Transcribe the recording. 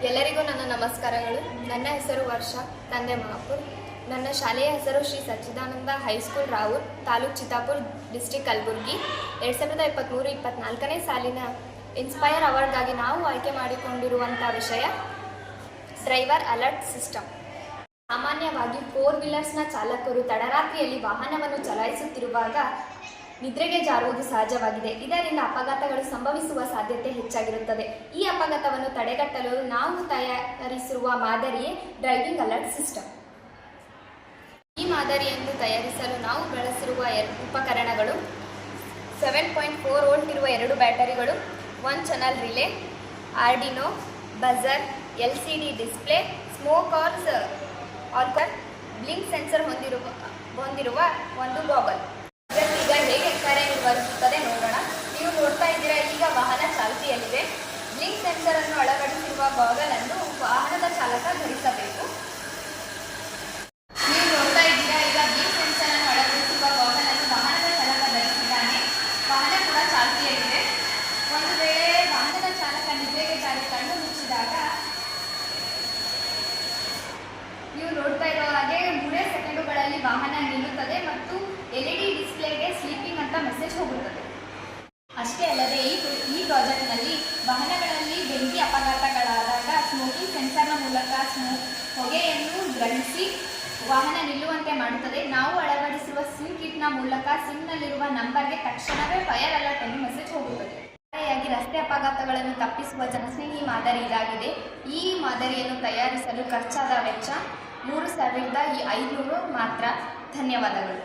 ಎಲ್ಲರಿಗೂ ನನ್ನ ನಮಸ್ಕಾರಗಳು. ನನ್ನ ಹೆಸರು ವರ್ಷ, ತಂದೆ ಮಹಾಪುರ್. ನನ್ನ ಶಾಲೆಯ ಹೆಸರು ಶ್ರೀ ಸಚ್ಚಿದಾನಂದ ಹೈಸ್ಕೂಲ್ ರಾವೂರ್, ತಾಲೂಕು ಚಿತ್ತಾಪುರ್, ಡಿಸ್ಟ್ರಿಕ್ಟ್ ಕಲಬುರಗಿ. 2023-24ನೇ ಸಾಲಿನ ಇನ್ಸ್ಪೈರ್ ಅವಾರ್ಡ್ಗಾಗಿ ನಾವು ಆಯ್ಕೆ ಮಾಡಿಕೊಂಡಿರುವಂಥ ವಿಷಯ ಡ್ರೈವರ್ ಅಲರ್ಟ್ ಸಿಸ್ಟಮ್. ಸಾಮಾನ್ಯವಾಗಿ 4 ವೀಲರ್ಸ್ನ ಚಾಲಕರು ತಡರಾತ್ರಿಯಲ್ಲಿ ವಾಹನವನ್ನು ಚಲಾಯಿಸುತ್ತಿರುವಾಗ ನಿದ್ರೆಗೆ ಜಾರುವುದು ಸಹಜವಾಗಿದೆ. ಇದರಿಂದ ಅಪಘಾತಗಳು ಸಂಭವಿಸುವ ಸಾಧ್ಯತೆ ಹೆಚ್ಚಾಗಿರುತ್ತದೆ. ಈ ಅಪಘಾತವನ್ನು ತಡೆಗಟ್ಟಲು ನಾವು ತಯಾರಿಸಿರುವ ಮಾದರಿಯೇ ಡ್ರೈವಿಂಗ್ ಅಲರ್ಟ್ ಸಿಸ್ಟಮ್. ಈ ಮಾದರಿಯನ್ನು ತಯಾರಿಸಲು ನಾವು ಬಳಸಿರುವ ಉಪಕರಣಗಳು 7.4 ವೋಲ್ಟ್ ಇರುವ 2 ಬ್ಯಾಟರಿಗಳು, 1 channel relay, Arduino, buzzer, LCD display, smoke alcohol, blink sensor ಹೊಂದಿರುವ ಒಂದು ಗಾಗಲ್. ಈಗ ಹೇಗೆ ಕಾರ್ಯನಿರ್ವಹಿಸುತ್ತದೆ ನೋಡೋಣ. ನೀವು ನೋಡ್ತಾ ಇದ್ದೀರಾ, ಈಗ ವಾಹನ ಚಾಲ್ತಿಯಲ್ಲಿದೆ. ಬ್ಲಿಂಕ್ ಸೆನ್ಸರ್ ಅನ್ನು ಅಳವಡಿಸಿರುವ ಗಾಗಲ್ ಅನ್ನು ವಾಹನದ ಚಾಲಕ ಧರಿಸಬೇಕು. ನೀವು ನೋಡ್ತಾ ಇದ್ದೀರಾ, ಈಗ ಬ್ಲಿಂಕ್ ಸೆನ್ಸರ್ ಅನ್ನು ಅಳವಡಿಸಿರುವ ಗಾಗಲ್ ಅನ್ನು ವಾಹನದ ಚಾಲಕ ಧರಿಸಿದ್ದಾನೆ. ವಾಹನ ಕೂಡ ಚಾಲ್ತಿಯಲ್ಲಿದೆ. ಒಂದು ವೇಳೆ ವಾಹನದ ಚಾಲಕ ನಿದ್ರೆಗೆ ಜಾರಿ ಕಣ್ಣು ಮುಚ್ಚಿದಾಗ ನೀವು ನೋಡ್ತಾ ಇರೋ ಹಾಗೆ 3 ಸೆಕೆಂಡುಗಳಲ್ಲಿ ವಾಹನ ನಿಲ್ಲುತ್ತದೆ ಮತ್ತು LED ಡಿಸ್ಪ್ಲೇಗೆ ಸ್ಲೀಪಿಂಗ್ ಅಂತ ಮೆಸೇಜ್ ಹೋಗುತ್ತದೆ. ಅಷ್ಟೇ ಅಲ್ಲದೆ ಈ ಪ್ರಾಜೆಕ್ಟ್ನಲ್ಲಿ ವಾಹನಗಳಲ್ಲಿ ಬೆಂಕಿ ಅಪಘಾತಗಳಾದಾಗ ಸ್ಮೋಕಿಂಗ್ ಸೆನ್ಸರ್ನ ಮೂಲಕ ಹೊಗೆಯನ್ನು ಗ್ರಹಿಸಿ ವಾಹನ ನಿಲ್ಲುವಂತೆ ಮಾಡುತ್ತದೆ. ನಾವು ಅಳವಡಿಸಿರುವ ಸಿಮ್ ಕಿಟ್ನ ಮೂಲಕ ಸಿಮ್ನಲ್ಲಿರುವ ನಂಬರ್ಗೆ ತಕ್ಷಣವೇ ಫೈರ್ ಅಲರ್ಟ್ ಅನ್ನು ಮೆಸೇಜ್ ಹೋಗುತ್ತದೆ. ಒಟ್ಟಾರೆಯಾಗಿ ರಸ್ತೆ ಅಪಘಾತಗಳನ್ನು ತಪ್ಪಿಸುವ ಜನಸ್ನೇಹಿ ಮಾದರಿ ಇದಾಗಿದೆ. ಈ ಮಾದರಿಯನ್ನು ತಯಾರಿಸಲು ಖರ್ಚಾದ ವೆಚ್ಚ 3,500 ಮಾತ್ರ. ಧನ್ಯವಾದಗಳು.